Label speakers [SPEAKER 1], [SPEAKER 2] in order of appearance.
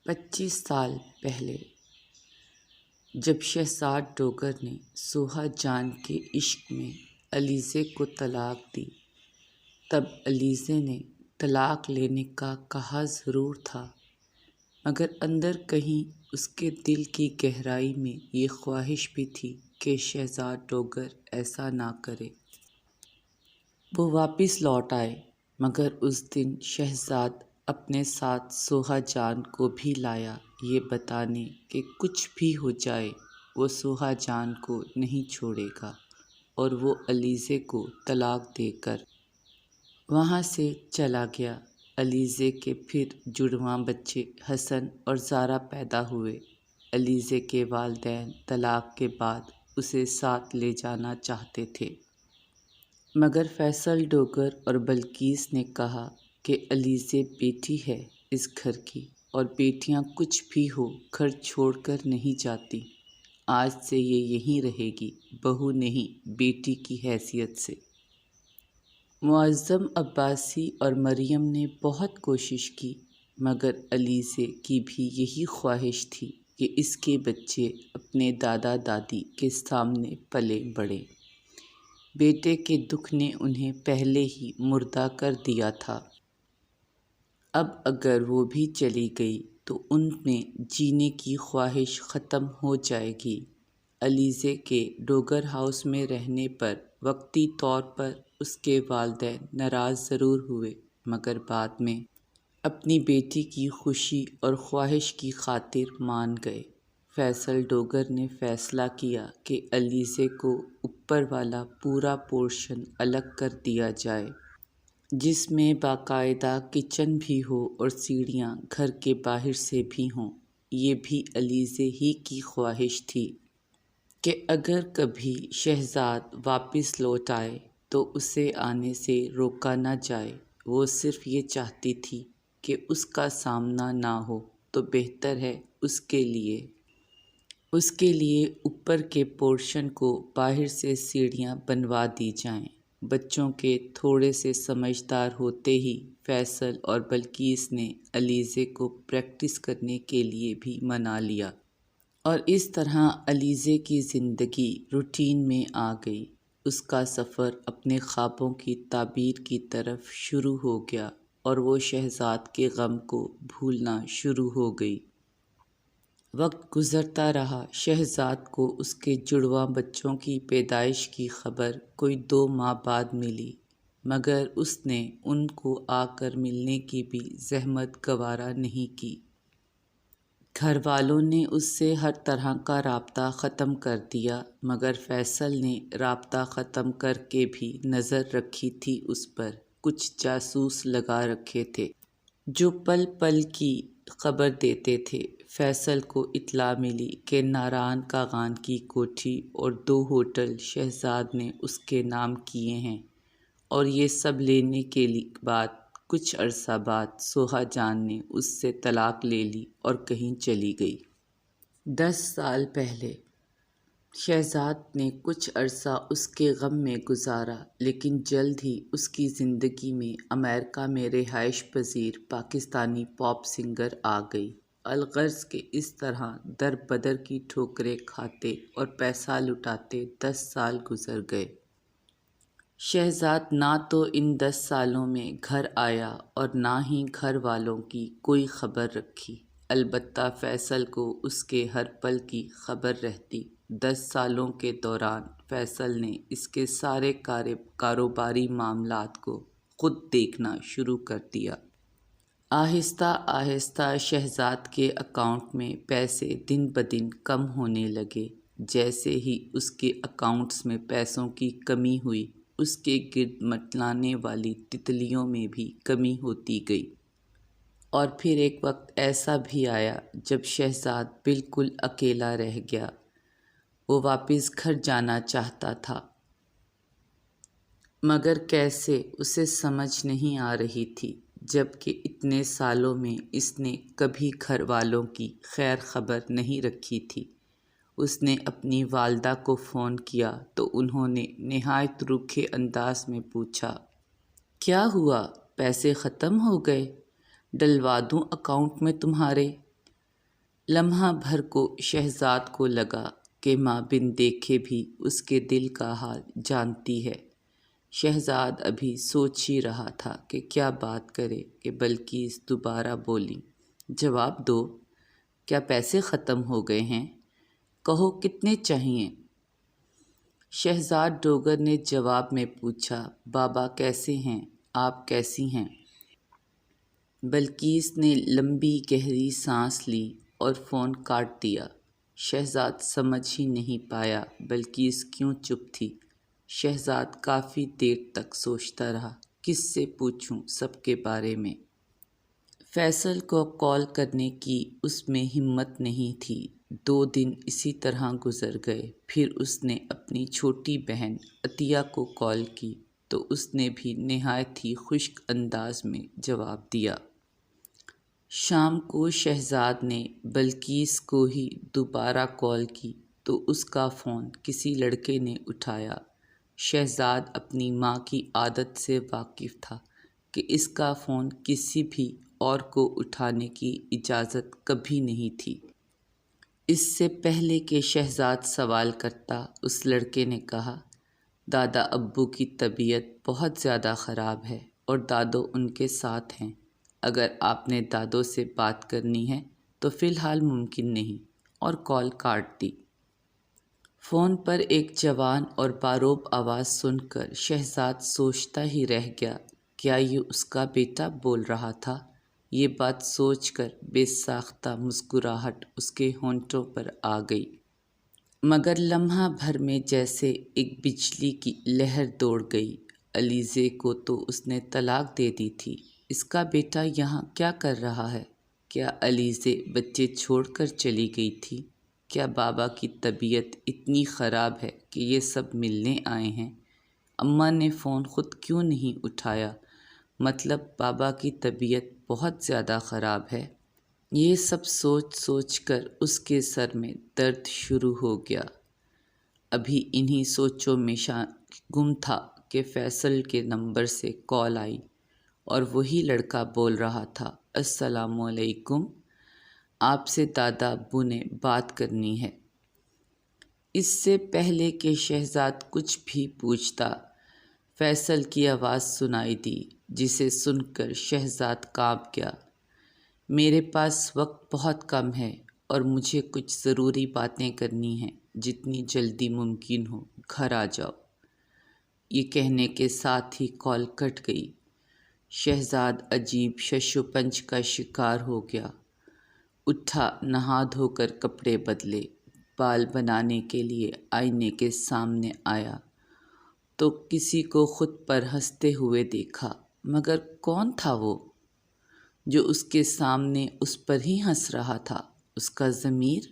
[SPEAKER 1] 25 سال پہلے جب شہزاد ڈوگر نے سوہا جان کے عشق میں علیزے کو طلاق دی، تب علیزے نے طلاق لینے کا کہا ضرور تھا، مگر اندر کہیں اس کے دل کی گہرائی میں یہ خواہش بھی تھی کہ شہزاد ڈوگر ایسا نہ کرے۔ وہ واپس لوٹ آئے، مگر اس دن شہزاد اپنے ساتھ سوہا جان کو بھی لایا، یہ بتانے کہ کچھ بھی ہو جائے وہ سوہا جان کو نہیں چھوڑے گا، اور وہ علیزے کو طلاق دے کر وہاں سے چلا گیا۔ علیزے کے پھر جڑواں بچے حسن اور زارا پیدا ہوئے۔ علیزے کے والدین طلاق کے بعد اسے ساتھ لے جانا چاہتے تھے، مگر فیصل ڈوگر اور بلقیس نے کہا کہ علیزے بیٹی ہے اس گھر کی، اور بیٹیاں کچھ بھی ہو گھر چھوڑ کر نہیں جاتی۔ آج سے یہ یہیں رہے گی، بہو نہیں بیٹی کی حیثیت سے۔ معظم عباسی اور مریم نے بہت کوشش کی، مگر علیزے کی بھی یہی خواہش تھی کہ اس کے بچے اپنے دادا دادی کے سامنے پلے بڑھیں۔ بیٹے کے دکھ نے انہیں پہلے ہی مردہ کر دیا تھا، اب اگر وہ بھی چلی گئی تو ان میں جینے کی خواہش ختم ہو جائے گی۔ علیزے کے ڈوگر ہاؤس میں رہنے پر وقتی طور پر اس کے والدین ناراض ضرور ہوئے، مگر بعد میں اپنی بیٹی کی خوشی اور خواہش کی خاطر مان گئے۔ فیصل ڈوگر نے فیصلہ کیا کہ علیزے کو اوپر والا پورا پورشن الگ کر دیا جائے، جس میں باقاعدہ کچن بھی ہو اور سیڑھیاں گھر کے باہر سے بھی ہوں۔ یہ بھی علیزے ہی کی خواہش تھی کہ اگر کبھی شہزاد واپس لوٹ آئے تو اسے آنے سے روکا نہ جائے۔ وہ صرف یہ چاہتی تھی کہ اس کا سامنا نہ ہو تو بہتر ہے اس کے لیے اوپر کے پورشن کو باہر سے سیڑھیاں بنوا دی جائیں۔ بچوں کے تھوڑے سے سمجھدار ہوتے ہی فیصل اور بلقیس نے علیزے کو پریکٹس کرنے کے لیے بھی منا لیا، اور اس طرح علیزے کی زندگی روٹین میں آ گئی۔ اس کا سفر اپنے خوابوں کی تعبیر کی طرف شروع ہو گیا، اور وہ شہزاد کے غم کو بھولنا شروع ہو گئی۔ وقت گزرتا رہا، شہزاد کو اس کے جڑواں بچوں کی پیدائش کی خبر کوئی 2 ماہ بعد ملی، مگر اس نے ان کو آ کر ملنے کی بھی زحمت گوارا نہیں کی۔ گھر والوں نے اس سے ہر طرح کا رابطہ ختم کر دیا، مگر فیصل نے رابطہ ختم کر کے بھی نظر رکھی تھی اس پر۔ کچھ جاسوس لگا رکھے تھے جو پل پل کی خبر دیتے تھے۔ فیصل کو اطلاع ملی کہ ناران کاغان کی کوٹھی اور 2 ہوٹل شہزاد نے اس کے نام کیے ہیں، اور یہ سب لینے کے بعد کچھ عرصہ بعد سوہا جان نے اس سے طلاق لے لی اور کہیں چلی گئی۔ 10 سال پہلے شہزاد نے کچھ عرصہ اس کے غم میں گزارا، لیکن جلد ہی اس کی زندگی میں امریکہ میں رہائش پذیر پاکستانی پاپ سنگر آ گئی۔ الغرض کہ اس طرح در بدر کی ٹھوکریں کھاتے اور پیسہ لٹاتے 10 سال گزر گئے۔ شہزاد نہ تو ان 10 سالوں میں گھر آیا اور نہ ہی گھر والوں کی کوئی خبر رکھی۔ البتہ فیصل کو اس کے ہر پل کی خبر رہتی۔ 10 سالوں کے دوران فیصل نے اس کے سارے کاروباری معاملات کو خود دیکھنا شروع کر دیا۔ آہستہ آہستہ شہزاد کے اکاؤنٹ میں پیسے دن بدن کم ہونے لگے۔ جیسے ہی اس کے اکاؤنٹس میں پیسوں کی کمی ہوئی، اس کے گرد منڈلانے والی تتلیوں میں بھی کمی ہوتی گئی۔ اور پھر ایک وقت ایسا بھی آیا جب شہزاد بالکل اکیلا رہ گیا۔ وہ واپس گھر جانا چاہتا تھا، مگر کیسے اسے سمجھ نہیں آ رہی تھی، جبکہ اتنے سالوں میں اس نے کبھی گھر والوں کی خیر خبر نہیں رکھی تھی۔ اس نے اپنی والدہ کو فون کیا تو انہوں نے نہایت روکھے انداز میں پوچھا، کیا ہوا؟ پیسے ختم ہو گئے؟ ڈلوا دوں اکاؤنٹ میں تمہارے؟ لمحہ بھر کو شہزاد کو لگا کہ ماں بن دیکھے بھی اس کے دل کا حال جانتی ہے۔ شہزاد ابھی سوچ ہی رہا تھا کہ کیا بات کرے کہ بلقیس دوبارہ بولی، جواب دو، کیا پیسے ختم ہو گئے ہیں؟ کہو کتنے چاہیے؟ شہزاد ڈوگر نے جواب میں پوچھا، بابا کیسے ہیں؟ آپ کیسی ہیں؟ بلقیس نے لمبی گہری سانس لی اور فون کاٹ دیا۔ شہزاد سمجھ ہی نہیں پایا بلقیس کیوں چپ تھی۔ شہزاد کافی دیر تک سوچتا رہا، کس سے پوچھوں سب کے بارے میں۔ فیصل کو کال کرنے کی اس میں ہمت نہیں تھی۔ 2 دن اسی طرح گزر گئے۔ پھر اس نے اپنی چھوٹی بہن عطیہ کو کال کی تو اس نے بھی نہایت ہی خشک انداز میں جواب دیا۔ شام کو شہزاد نے بلقیس کو ہی دوبارہ کال کی تو اس کا فون کسی لڑکے نے اٹھایا۔ شہزاد اپنی ماں کی عادت سے واقف تھا کہ اس کا فون کسی بھی اور کو اٹھانے کی اجازت کبھی نہیں تھی۔ اس سے پہلے کہ شہزاد سوال کرتا، اس لڑکے نے کہا، دادا ابو کی طبیعت بہت زیادہ خراب ہے اور دادو ان کے ساتھ ہیں۔ اگر آپ نے دادو سے بات کرنی ہے تو فی الحال ممکن نہیں، اور کال کاٹ دی۔ فون پر ایک جوان اور باروب آواز سن کر شہزاد سوچتا ہی رہ گیا، کیا یہ اس کا بیٹا بول رہا تھا؟ یہ بات سوچ کر بے ساختہ مسکراہٹ اس کے ہونٹوں پر آ گئی، مگر لمحہ بھر میں جیسے ایک بجلی کی لہر دوڑ گئی۔ علیزے کو تو اس نے طلاق دے دی تھی، اس کا بیٹا یہاں کیا کر رہا ہے؟ کیا علیزے بچے چھوڑ کر چلی گئی تھی؟ کیا بابا کی طبیعت اتنی خراب ہے کہ یہ سب ملنے آئے ہیں؟ اماں نے فون خود کیوں نہیں اٹھایا؟ مطلب بابا کی طبیعت بہت زیادہ خراب ہے۔ یہ سب سوچ سوچ کر اس کے سر میں درد شروع ہو گیا۔ ابھی انہی سوچوں میں گم تھا کہ فیصل کے نمبر سے کال آئی اور وہی لڑکا بول رہا تھا، السلام علیکم، آپ سے دادا ابو نے بات کرنی ہے۔ اس سے پہلے کہ شہزاد کچھ بھی پوچھتا، فیصل کی آواز سنائی دی، جسے سن کر شہزاد کانپ گیا۔ میرے پاس وقت بہت کم ہے اور مجھے کچھ ضروری باتیں کرنی ہیں، جتنی جلدی ممکن ہو گھر آ جاؤ۔ یہ کہنے کے ساتھ ہی کال کٹ گئی۔ شہزاد عجیب ششوپنج کا شکار ہو گیا۔ اٹھا، نہا دھو کر کپڑے بدلے، بال بنانے کے لیے آئینے کے سامنے آیا تو کسی کو خود پر ہنستے ہوئے دیکھا، مگر کون تھا وہ جو اس کے سامنے اس پر ہی ہنس رہا تھا؟ اس کا ضمیر؟